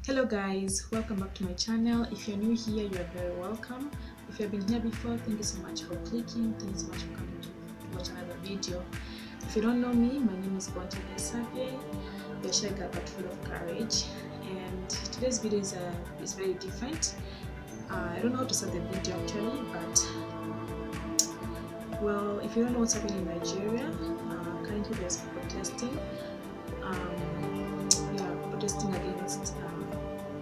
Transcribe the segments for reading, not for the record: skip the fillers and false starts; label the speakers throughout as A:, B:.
A: Hello guys, welcome back to my channel. If you're new here, you're very welcome. If you've been here before, thank you so much for clicking. Thank you so much for coming to watch another video. If you don't know me, my name is Bonte Xavier. You're shy girl but full of courage. And today's video is very different. I don't know how to start the video actually, but well, if you don't know what's happening in Nigeria, currently there's protesting. Protesting against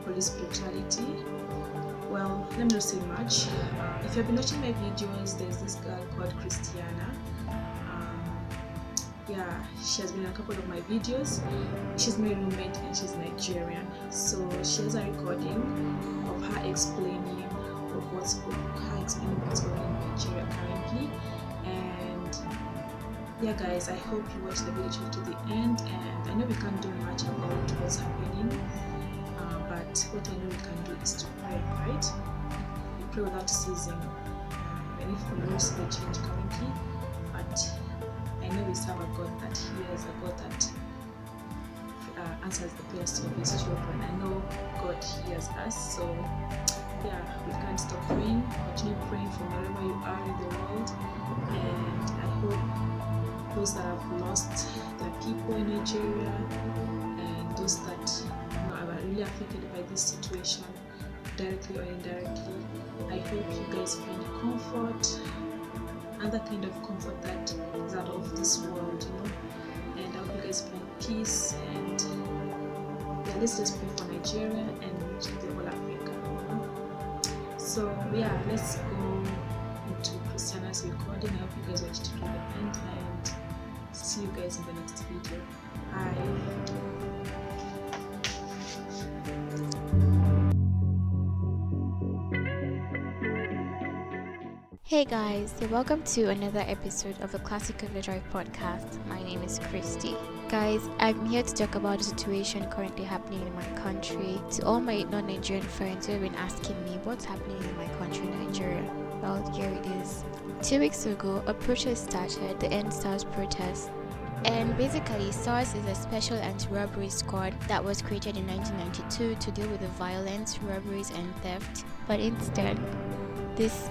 A: police brutality. Well, let me not say much. If you've been watching my videos, there's this girl called Christiana. She has been in a couple of my videos. She's my roommate and she's Nigerian. So she has a recording of her explaining what's going on in Nigeria currently. And yeah guys, I hope you watch the video to the end, and I know we can't do much about what's happening, but what I know we can do is to pray, right? We pray without ceasing, even if we don't see the change currently, but I know we serve a God that hears, a God that answers the prayers of his children. I know God hears us, so yeah, we can't stop praying. Continue praying from wherever you are in the world, and I hope those that have lost their people in Nigeria and those that are really affected by this situation, directly or indirectly, I hope you guys find comfort and that kind of comfort that is out of this world, and I hope you guys find peace. And yeah, let's just pray for Nigeria and the whole Africa. So yeah, let's go into Christiana's recording. I hope you guys watch it to the end, and see you guys in the next video. Bye.
B: Hey guys, so welcome to another episode of the Classic Overdrive podcast. My name is Christy. Guys, I'm here to talk about the situation currently happening in my country. To all my non-Nigerian friends who have been asking me what's happening in my country, Nigeria, well, here it is. 2 weeks ago, a protest started, the End SARS protest. And basically, SARS is a special anti-robbery squad that was created in 1992 to deal with the violence, robberies, and theft. But instead, this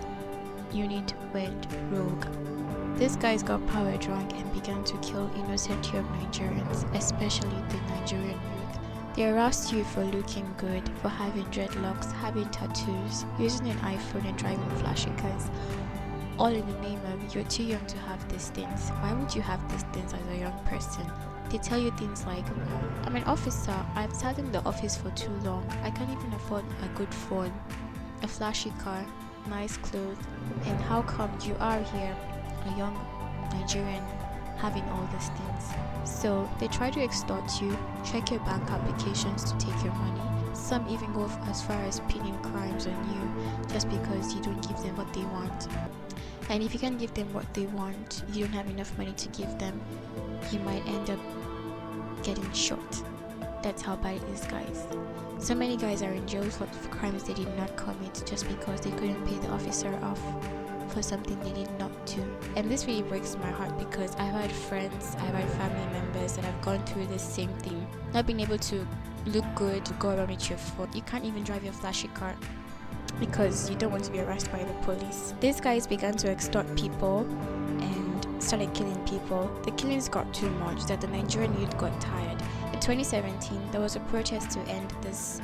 B: unit went rogue. These guys got power drunk and began to kill innocent young Nigerians, especially the Nigerian youth. They harassed you for looking good, for having dreadlocks, having tattoos, using an iPhone and driving flashy cars. All in the name of you're too young to have these things. Why would you have these things as a young person? They tell you things like, I'm an officer, I've sat in the office for too long, I can't even afford a good phone, a flashy car, nice clothes, and how come you are here, a young Nigerian, having all these things? So they try to extort you, check your bank applications to take your money. Some even go as far as pinning crimes on you just because you don't give them what they want. And if you can't give them what they want, you don't have enough money to give them, you might end up getting shot. That's how bad it is, guys. So many guys are in jail for crimes they did not commit just because they couldn't pay the officer off for something they did not do. And this really breaks my heart because I've had friends, I've had family members that have gone through the same thing. Not being able to look good, to go around with your phone. You can't even drive your flashy car because you don't want to be arrested by the police. These guys began to extort people and started killing people. The killings got too much that the Nigerian youth got tired. In 2017, there was a protest to end this,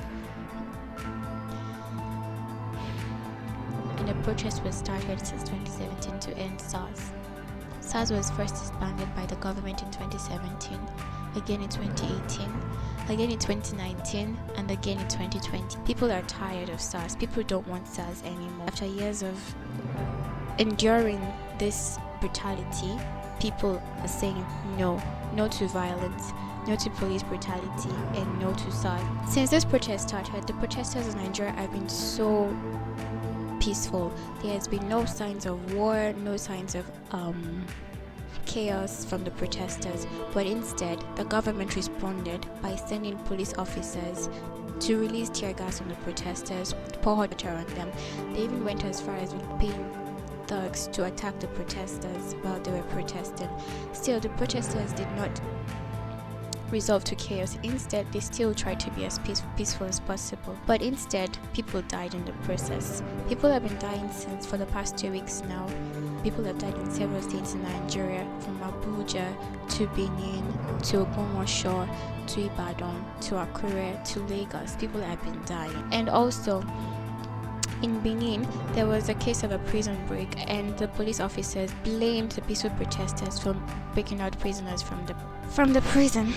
B: and the protest was started since 2017 to end SARS. SARS was first disbanded by the government in 2017, again in 2018, again in 2019, and again in 2020. People are tired of SARS. People don't want SARS anymore. After years of enduring this brutality, people are saying no to violence, no to police brutality, and no to SARS. Since this protest started, the protesters in Nigeria have been so peaceful. There has been no signs of war, no signs of chaos from the protesters, but instead the government responded by sending police officers to release tear gas on the protesters, pour hot water on them. They even went as far as paying thugs to attack the protesters while they were protesting. Still, the protesters did not resolve to chaos. Instead, they still tried to be as peaceful as possible. But instead, people died in the process. People have been dying for the past 2 weeks now. People have died in several states in Nigeria, from Abuja to Benin to Ogbomoso to Ibadan to Akure to Lagos. People have been dying. And also, in Benin, there was a case of a prison break, and the police officers blamed the peaceful protesters for breaking out prisoners from the prison.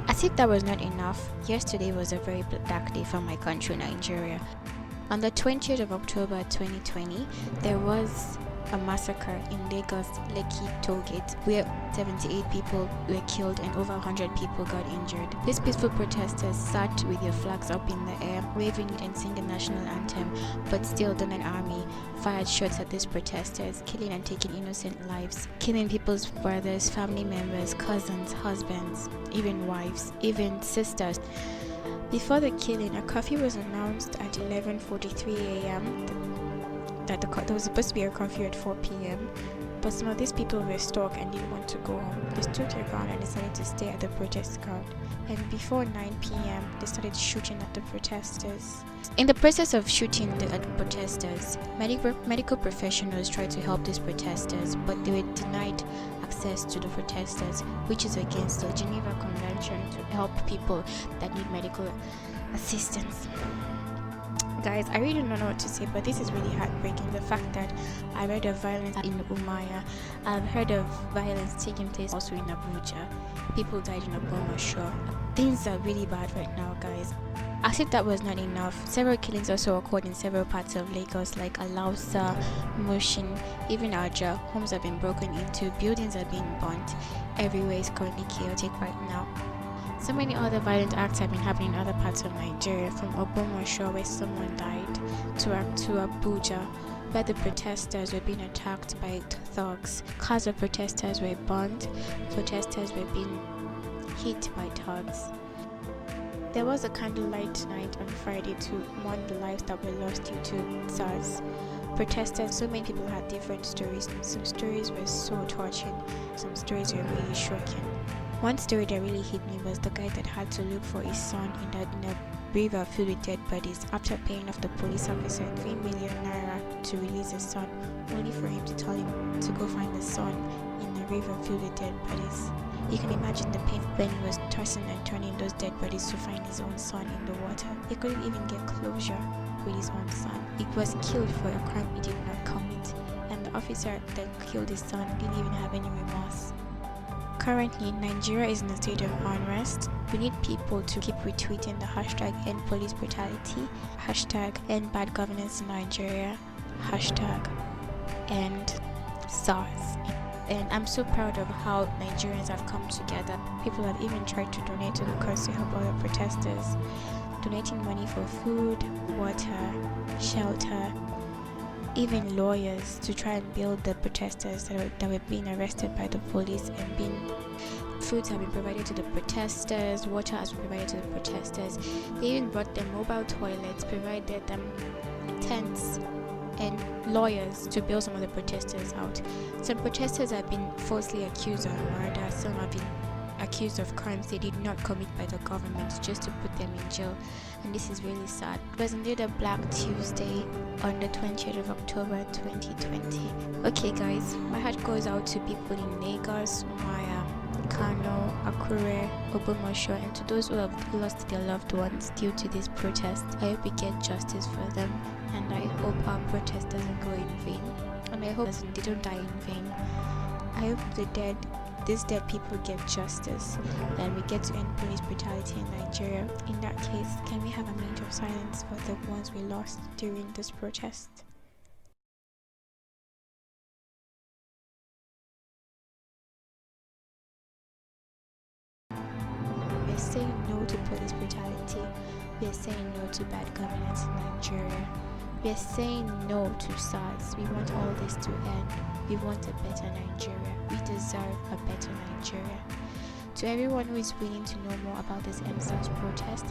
B: As if that was not enough, yesterday was a very dark day for my country, Nigeria. On the 20th of October 2020, there was a massacre in Lagos Lekki Tollgate where 78 people were killed and over 100 people got injured. These peaceful protesters sat with their flags up in the air, waving it and singing the national anthem, but still the army fired shots at these protesters, killing and taking innocent lives, killing people's brothers, family members, cousins, husbands, even wives, even sisters. Before the killing, a curfew was announced at 11:43 a.m. that there was supposed to be a curfew at 4 p.m. But some of these people were stuck and didn't want to go home. They stood their ground and decided to stay at the protest ground. And before 9 p.m., they started shooting at the protesters. In the process of shooting at the protesters, medical professionals tried to help these protesters, but they were denied access to the protesters, which is against the Geneva Convention to help people that need medical assistance. Guys, I really don't know what to say, but this is really heartbreaking. The fact that I heard of violence in Umaya, I've heard of violence taking place also in Abuja. People died in Ogbomoso. Things are really bad right now, guys. As if that was not enough, several killings also occurred in several parts of Lagos, like Alausa, Mushin, even Aja. Homes have been broken into, buildings are being burnt. Everywhere is currently chaotic right now. So many other violent acts have been happening in other parts of Nigeria, from Ogbomoso, where someone died, to Abuja, where the protesters were being attacked by thugs. Cars of protesters were burned, protesters were being hit by thugs. There was a candlelight night on Friday to mourn the lives that were lost due to SARS. Protesters, so many people had different stories. Some stories were so touching, some stories were really shocking. One story that really hit me was the guy that had to look for his son in a river filled with dead bodies after paying off the police officer 3 million naira to release his son, only for him to tell him to go find the son in a river filled with dead bodies. You can imagine the pain when he was tossing and turning those dead bodies to find his own son in the water. He couldn't even get closure with his own son. He was killed for a crime he did not commit, and the officer that killed his son didn't even have any remorse. Currently, Nigeria is in a state of unrest. We need people to keep retweeting the hashtag endpolicebrutalityinnigeria, hashtag endbadgovernance in Nigeria, hashtag endSARS. And I'm so proud of how Nigerians have come together. People have even tried to donate to the cause to help other protesters, donating money for food, water, shelter, even lawyers to try and bail the protesters that were being arrested by the police, and foods have been provided to the protesters, water has been provided to the protesters. They even brought them mobile toilets, provided them tents and lawyers to bail some of the protesters out. Some protesters have been falsely accused of murder, some have been accused of crimes they did not commit by the government just to put them in jail, and this is really sad. It was indeed a Black Tuesday on the 20th of October 2020. Okay guys, my heart goes out to people in Lagos, Umaya, Kano, Akure, Ogbomoso, and to those who have lost their loved ones due to this protest. I hope we get justice for them, and I hope our protest doesn't go in vain, and I hope they don't die in vain. I hope these dead people get justice, and we get to end police brutality in Nigeria. In that case, can we have a minute of silence for the ones we lost during this protest? We're saying no to police brutality. We're saying no to bad governance in Nigeria. We're saying no to SARS. We want all this to end. We want a better Nigeria. We deserve a better Nigeria. To everyone who is willing to know more about this EndSARS protest,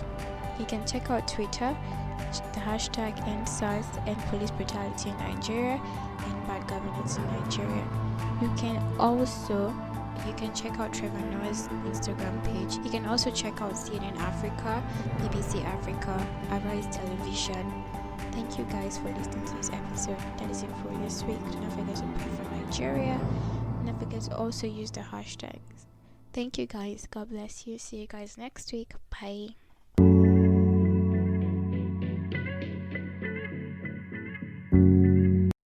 B: you can check out Twitter, the hashtag EndSARS, End Police Brutality in Nigeria, and Bad Governance in Nigeria. You can also you can check out Trevor Noah's Instagram page. You can also check out CNN Africa, BBC Africa, Arise Television. Thank you guys for listening to this episode. That is it for this week. Do not forget to pray for Nigeria. Do not forget to also use the hashtags. Thank you guys. God bless you. See you guys next week. Bye.